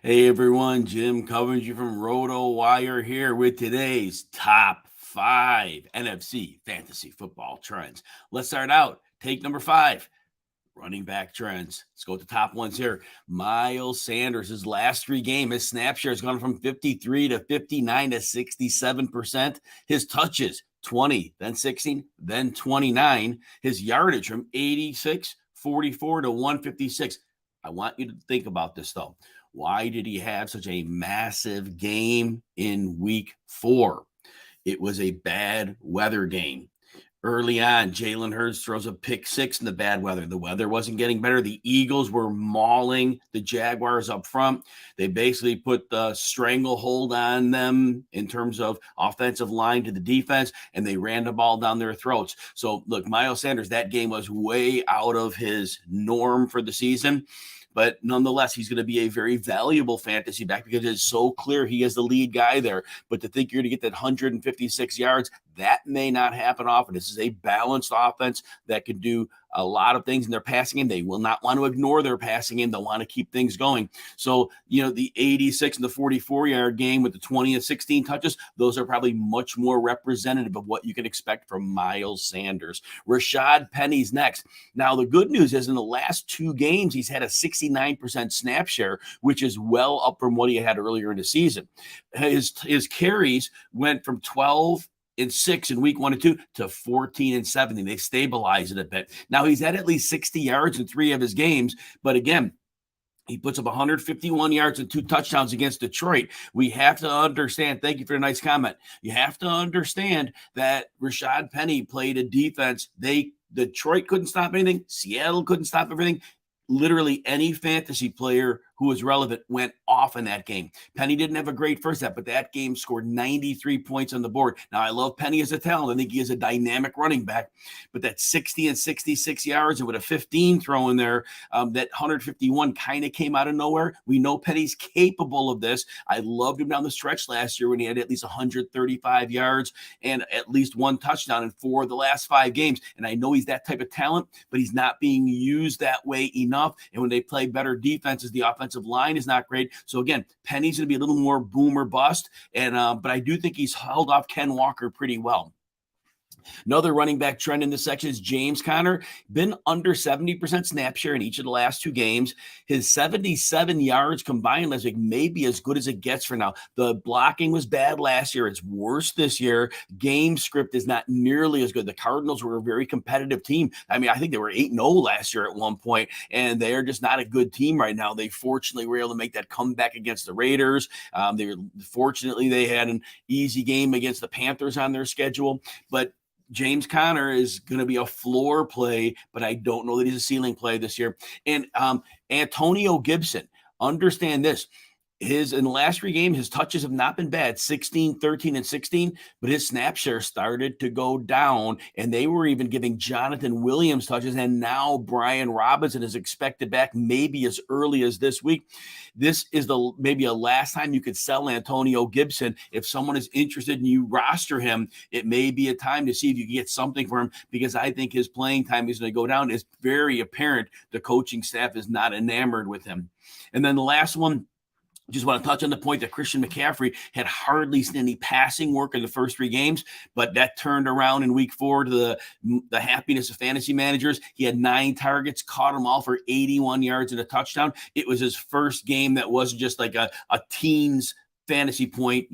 Hey everyone, Jim Covens from RotoWire here with today's top 5 NFC fantasy football trends. Let's start out. Take number 5, running back trends. Let's go with the top ones here. Miles Sanders, his last 3 games, his snap share has gone from 53 to 59 to 67%. His touches, 20, then 16, then 29. His yardage from 86, 44 to 156. I want you to think about this though. Why did he have such a massive game in week 4? It was a bad weather game. Early on, Jalen Hurts throws a pick 6 in the bad weather. The weather wasn't getting better. The Eagles were mauling the Jaguars up front. They basically put the stranglehold on them in terms of offensive line to the defense, and they ran the ball down their throats. So, look, Miles Sanders, that game was way out of his norm for the season. But nonetheless, he's going to be a very valuable fantasy back because it's so clear he is the lead guy there. But to think you're going to get that 156 yards, that may not happen often. This is a balanced offense that can do a lot of things in their passing game. They will not want to ignore their passing game. They'll want to keep things going. So, the 86 and the 44-yard game with the 20 and 16 touches, those are probably much more representative of what you can expect from Miles Sanders. Rashad Penny's next. Now, the good news is in the last 2 games, he's had a 69% snap share, which is well up from what he had earlier in the season. His carries went from 12 and 6 in week 1 and 2 to 14 and 17. They stabilized it a bit. Now he's at least 60 yards in 3 of his games, but again, he puts up 151 yards and 2 touchdowns against Detroit. We have to understand, thank you for a nice comment. You have to understand that Rashad Penny played a defense. Detroit couldn't stop anything. Seattle couldn't stop everything. Literally any fantasy player who was relevant went off in that game. Penny didn't have a great first half, but that game scored 93 points on the board. Now, I love Penny as a talent. I think he is a dynamic running back, but that 60 and 66 yards and with a 15 throw in there, that 151 kind of came out of nowhere. We know Penny's capable of this. I loved him down the stretch last year when he had at least 135 yards and at least 1 touchdown in 4 of the last 5 games. And I know he's that type of talent, but he's not being used that way enough. And when they play better defenses, the offensive line is not great. So again, Penny's going to be a little more boom or bust. And but I do think he's held off Ken Walker pretty well. Another running back trend in this section is James Conner. Been under 70% snap share in each of the last 2 games. His 77 yards combined last week may be as good as it gets for now. The blocking was bad last year. It's worse this year. Game script is not nearly as good. The Cardinals were a very competitive team. I mean, I think they were 8-0 last year at one point, and they're just not a good team right now. They fortunately were able to make that comeback against the Raiders. Fortunately, they had an easy game against the Panthers on their schedule, but James Conner is going to be a floor play, but I don't know that he's a ceiling play this year. And Antonio Gibson, understand this. In the last 3 games, his touches have not been bad, 16, 13, and 16, but his snap share started to go down, and they were even giving Jonathan Williams touches, and now Brian Robinson is expected back maybe as early as this week. This is maybe a last time you could sell Antonio Gibson. If someone is interested and you roster him, it may be a time to see if you can get something for him, because I think his playing time is going to go down. It's very apparent the coaching staff is not enamored with him. And then the last one, just want to touch on the point that Christian McCaffrey had hardly seen any passing work in the first 3 games, but that turned around in week 4 to the happiness of fantasy managers. He had 9 targets, caught them all for 81 yards and a touchdown. It was his first game that wasn't just like a teens fantasy point,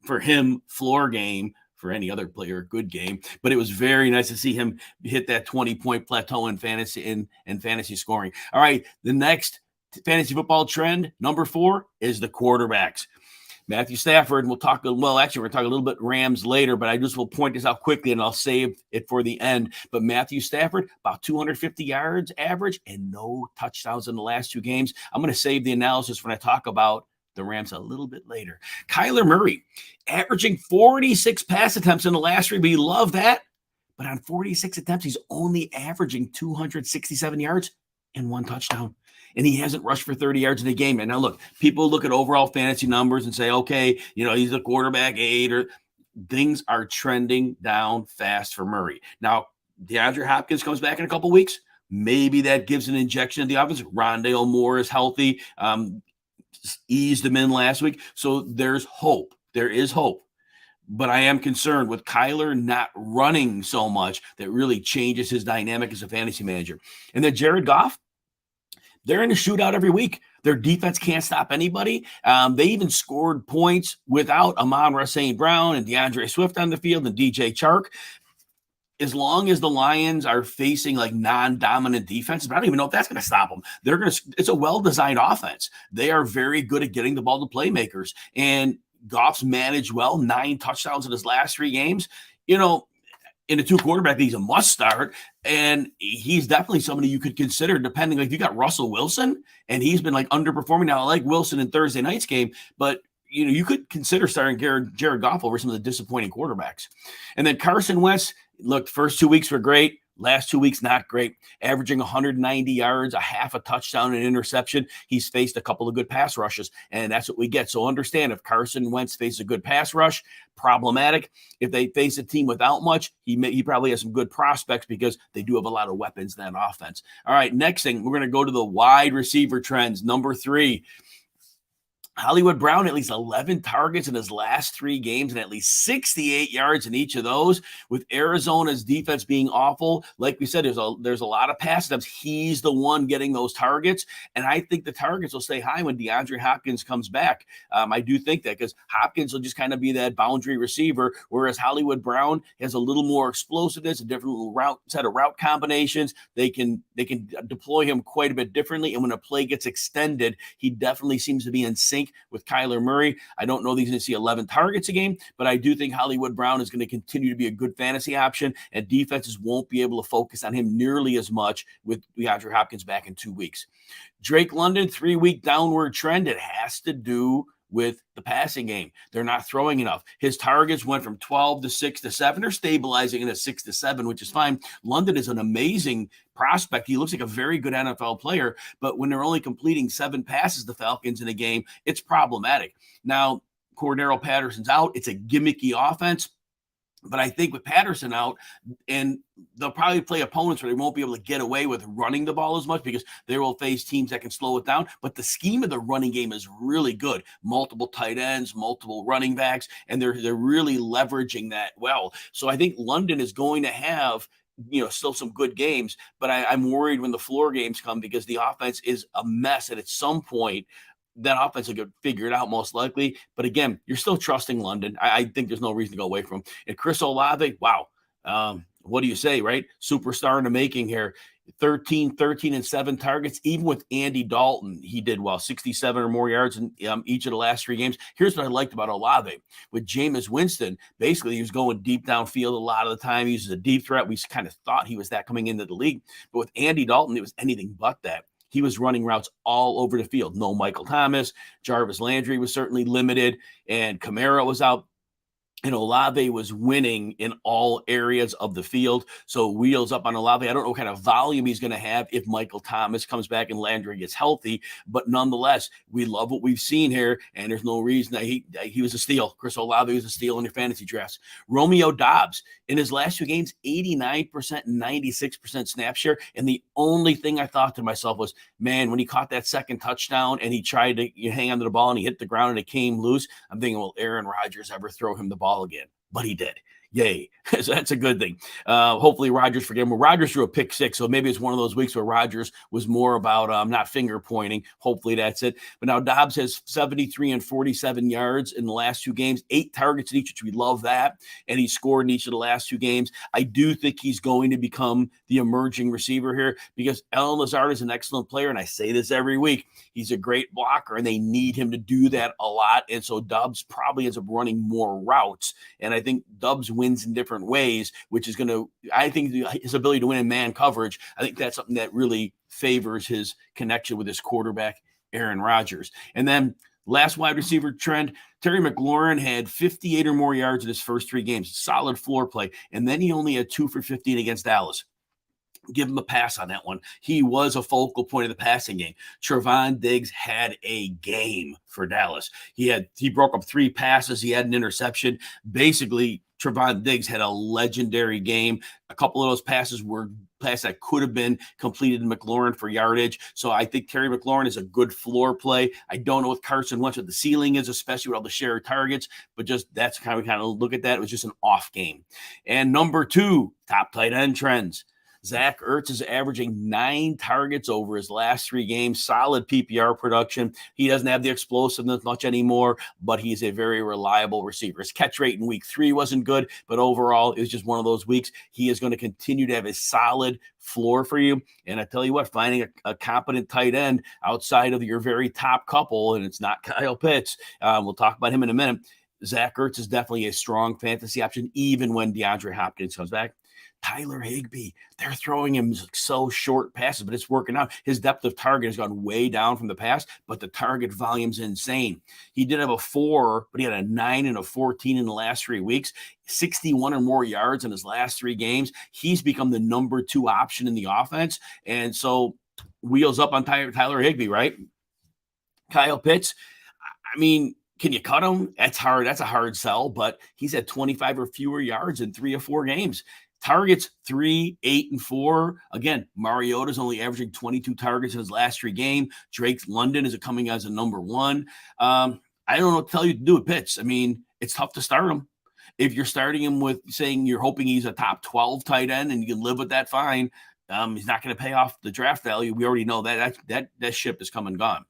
for him, floor game. For any other player, good game, but it was very nice to see him hit that 20-point plateau in fantasy scoring. All right, the next fantasy football trend, number 4, is the quarterbacks. Matthew Stafford, we're going to talk a little bit Rams later, but I just will point this out quickly and I'll save it for the end. But Matthew Stafford, about 250 yards average and no touchdowns in the last 2 games. I'm going to save the analysis when I talk about the Rams a little bit later. Kyler Murray, averaging 46 pass attempts in the last 3, we love that. But on 46 attempts, he's only averaging 267 yards and 1 touchdown. And he hasn't rushed for 30 yards in a game. And now look, people look at overall fantasy numbers and say, okay, he's a quarterback 8, or things are trending down fast for Murray. Now, DeAndre Hopkins comes back in a couple weeks. Maybe that gives an injection to the offense. Rondale Moore is healthy. eased him in last week. So there's hope. There is hope. But I am concerned with Kyler not running so much that really changes his dynamic as a fantasy manager. And then Jared Goff, they're in a shootout every week. Their defense can't stop anybody. They even scored points without Amon-Ra St. Brown and DeAndre Swift on the field and DJ Chark. As long as the Lions are facing like non-dominant defenses, I don't even know if that's going to stop them. It's a well-designed offense. They are very good at getting the ball to playmakers. And Goff's managed well, 9 touchdowns in his last 3 games. In a 2-quarterback, he's a must start. And he's definitely somebody you could consider, depending. Like, you got Russell Wilson, and he's been like underperforming now. I like Wilson in Thursday night's game, but you could consider starting Jared Goff over some of the disappointing quarterbacks. And then Carson Wentz, look, first 2 weeks were great. Last 2 weeks, not great. Averaging 190 yards, a half a touchdown, and interception. He's faced a couple of good pass rushes, and that's what we get. So understand, if Carson Wentz faces a good pass rush, problematic. If they face a team without much, he probably has some good prospects because they do have a lot of weapons in that offense. All right, next thing, we're going to go to the wide receiver trends. Number 3. Hollywood Brown, at least 11 targets in his last 3 games and at least 68 yards in each of those. With Arizona's defense being awful, like we said, there's a lot of pass attempts. He's the one getting those targets, and I think the targets will stay high when DeAndre Hopkins comes back. I do think that, because Hopkins will just kind of be that boundary receiver, whereas Hollywood Brown has a little more explosiveness, a different set of route combinations. They can deploy him quite a bit differently, and when a play gets extended, he definitely seems to be in sync with Kyler Murray. I don't know that he's going to see 11 targets a game, but I do think Hollywood Brown is going to continue to be a good fantasy option, and defenses won't be able to focus on him nearly as much with DeAndre Hopkins back in 2 weeks. Drake London, 3-week downward trend. It has to do with the passing game. They're not throwing enough. His targets went from 12 to 6 to 7. They're stabilizing at 6 to 7, which is fine. London is an amazing prospect. He looks like a very good NFL player, but when they're only completing 7 passes, the Falcons in a game, it's problematic. Now, Cordero Patterson's out. It's a gimmicky offense. But I think with Patterson out, and they'll probably play opponents where they won't be able to get away with running the ball as much because they will face teams that can slow it down. But the scheme of the running game is really good. Multiple tight ends, multiple running backs, and they're really leveraging that well. So I think London is going to have still some good games, but I'm worried when the floor games come because the offense is a mess. And at some point, that offense will get figured out most likely. But again, you're still trusting London. I think there's no reason to go away from him. And Chris Olave, wow. What do you say, right? Superstar in the making here. 13, and 7 targets. Even with Andy Dalton, he did well, 67 or more yards in each of the last 3 games. Here's what I liked about Olave. With Jameis Winston, basically he was going deep downfield a lot of the time. He was a deep threat. We kind of thought he was that coming into the league. But with Andy Dalton, it was anything but that. He was running routes all over the field. No Michael Thomas. Jarvis Landry was certainly limited, and Kamara was out. And Olave was winning in all areas of the field. So wheels up on Olave. I don't know what kind of volume he's going to have if Michael Thomas comes back and Landry gets healthy. But nonetheless, we love what we've seen here. And there's no reason that he was a steal. Chris Olave was a steal in your fantasy drafts. Romeo Doubs, in his last 2 games, 89% and 96% snap share. And the only thing I thought to myself was, man, when he caught that second touchdown and he tried to hang onto the ball and he hit the ground and it came loose, I'm thinking, will Aaron Rodgers ever throw him the ball again? But he did. Yay. So that's a good thing. Hopefully Rodgers forget him. Well, Rodgers threw a pick 6, so maybe it's one of those weeks where Rodgers was more about not finger pointing. Hopefully that's it. But now Dobbs has 73 and 47 yards in the last 2 games, 8 targets in each, which we love that. And he scored in each of the last 2 games. I do think he's going to become the emerging receiver here because Allen Lazard is an excellent player, and I say this every week. He's a great blocker, and they need him to do that a lot. And so Dobbs probably ends up running more routes. And I think Dobbs wins in different ways, which is going to, I think his ability to win in man coverage, I think that's something that really favors his connection with his quarterback, Aaron Rodgers. And then last wide receiver trend, Terry McLaurin had 58 or more yards in his first 3 games, solid floor play. And then he only had 2 for 15 against Dallas. Give him a pass on that one. He was a focal point of the passing game. Trevon Diggs had a game for Dallas. He broke up 3 passes. He had an interception. Basically, Trevon Diggs had a legendary game. A couple of those passes were pass that could have been completed in McLaurin for yardage. So I think Terry McLaurin is a good floor play. I don't know what Carson Wentz, what the ceiling is, especially with all the shared targets, but just that's how we kind of look at that. It was just an off game. And number 2, top tight end trends. Zach Ertz is averaging 9 targets over his last 3 games, solid PPR production. He doesn't have the explosiveness much anymore, but he's a very reliable receiver. His catch rate in week 3 wasn't good, but overall, it was just one of those weeks. He is going to continue to have a solid floor for you. And I tell you what, finding a competent tight end outside of your very top couple, and it's not Kyle Pitts, we'll talk about him in a minute. Zach Ertz is definitely a strong fantasy option, even when DeAndre Hopkins comes back. Tyler Higbee, they're throwing him so short passes, but it's working out. His depth of target has gone way down from the past, but the target volume's insane. He did have a 4, but he had a 9 and a 14 in the last 3 weeks, 61 or more yards in his last 3 games. He's become the number 2 option in the offense. And so wheels up on Tyler Higbee, right? Kyle Pitts, I mean, can you cut him? That's hard. That's a hard sell, but he's had 25 or fewer yards in 3 or 4 games. Targets 3, 8, and 4. Again, Mariota's only averaging 22 targets in his last 3 games. Drake London is coming as a number 1. I don't know what to tell you to do with Pitts. I mean, it's tough to start him. If you're starting him with saying you're hoping he's a top 12 tight end and you can live with that, fine. He's not going to pay off the draft value. We already know that ship is come and gone.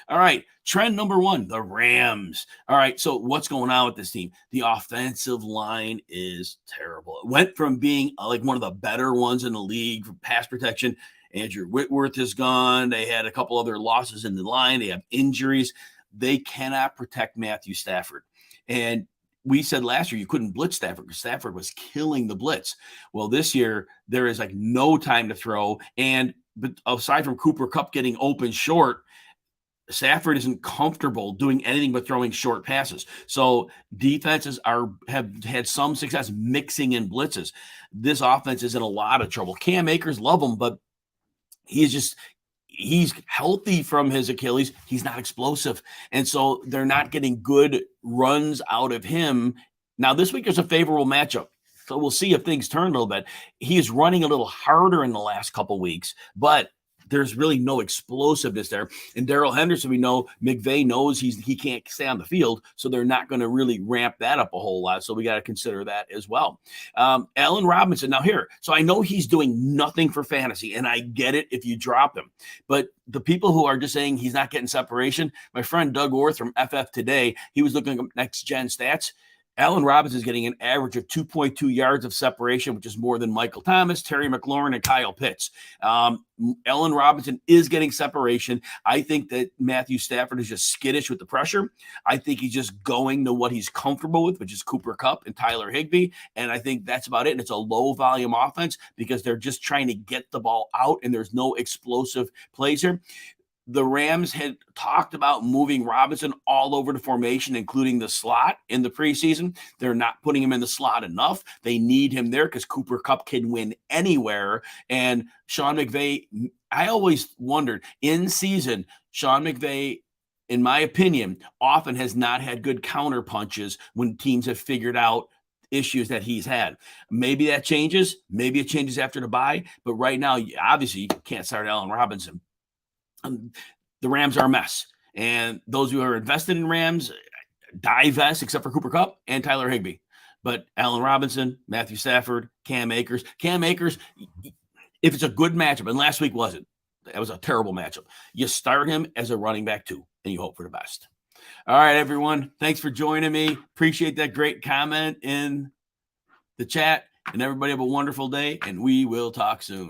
All right, trend number 1, the Rams. All right, so what's going on with this team? The offensive line is terrible. It went from being like one of the better ones in the league for pass protection. Andrew Whitworth is gone. They had a couple other losses in the line. They have injuries. They cannot protect Matthew Stafford. And we said last year you couldn't blitz Stafford because Stafford was killing the blitz. Well, this year there is like no time to throw. And but aside from Cooper Kupp getting open short, Stafford isn't comfortable doing anything but throwing short passes. So defenses have had some success mixing in blitzes. This offense is in a lot of trouble. Cam Akers, love him, but he's healthy from his Achilles. He's not explosive. And so they're not getting good runs out of him. Now, this week is a favorable matchup. So we'll see if things turn a little bit. He is running a little harder in the last couple weeks, but there's really no explosiveness there. And Darrell Henderson, we know McVay knows he can't stay on the field, so they're not going to really ramp that up a whole lot. So we got to consider that as well. Allen Robinson, now here, so I know he's doing nothing for fantasy, and I get it if you drop him. But the people who are just saying he's not getting separation, my friend Doug Orth from FF Today, he was looking at next gen stats. Allen Robinson is getting an average of 2.2 yards of separation, which is more than Michael Thomas, Terry McLaurin, and Kyle Pitts. Allen Robinson is getting separation. I think that Matthew Stafford is just skittish with the pressure. I think he's just going to what he's comfortable with, which is Cooper Kupp and Tyler Higbee. And I think that's about it. And it's a low volume offense because they're just trying to get the ball out and there's no explosive plays here. The Rams had talked about moving Robinson all over the formation, including the slot in the preseason. They're not putting him in the slot enough. They need him there because Cooper Kupp can win anywhere. And Sean McVay, I always wondered, in season, Sean McVay, in my opinion, often has not had good counter punches when teams have figured out issues that he's had. Maybe that changes. Maybe it changes after the bye. But right now, obviously, you can't start Allen Robinson. The Rams are a mess. And those who are invested in Rams, divest except for Cooper Kupp and Tyler Higbee. But Allen Robinson, Matthew Stafford, Cam Akers, if it's a good matchup, and last week wasn't, that was a terrible matchup. You start him as a running back 2, and you hope for the best. All right, everyone. Thanks for joining me. Appreciate that great comment in the chat. And everybody have a wonderful day, and we will talk soon.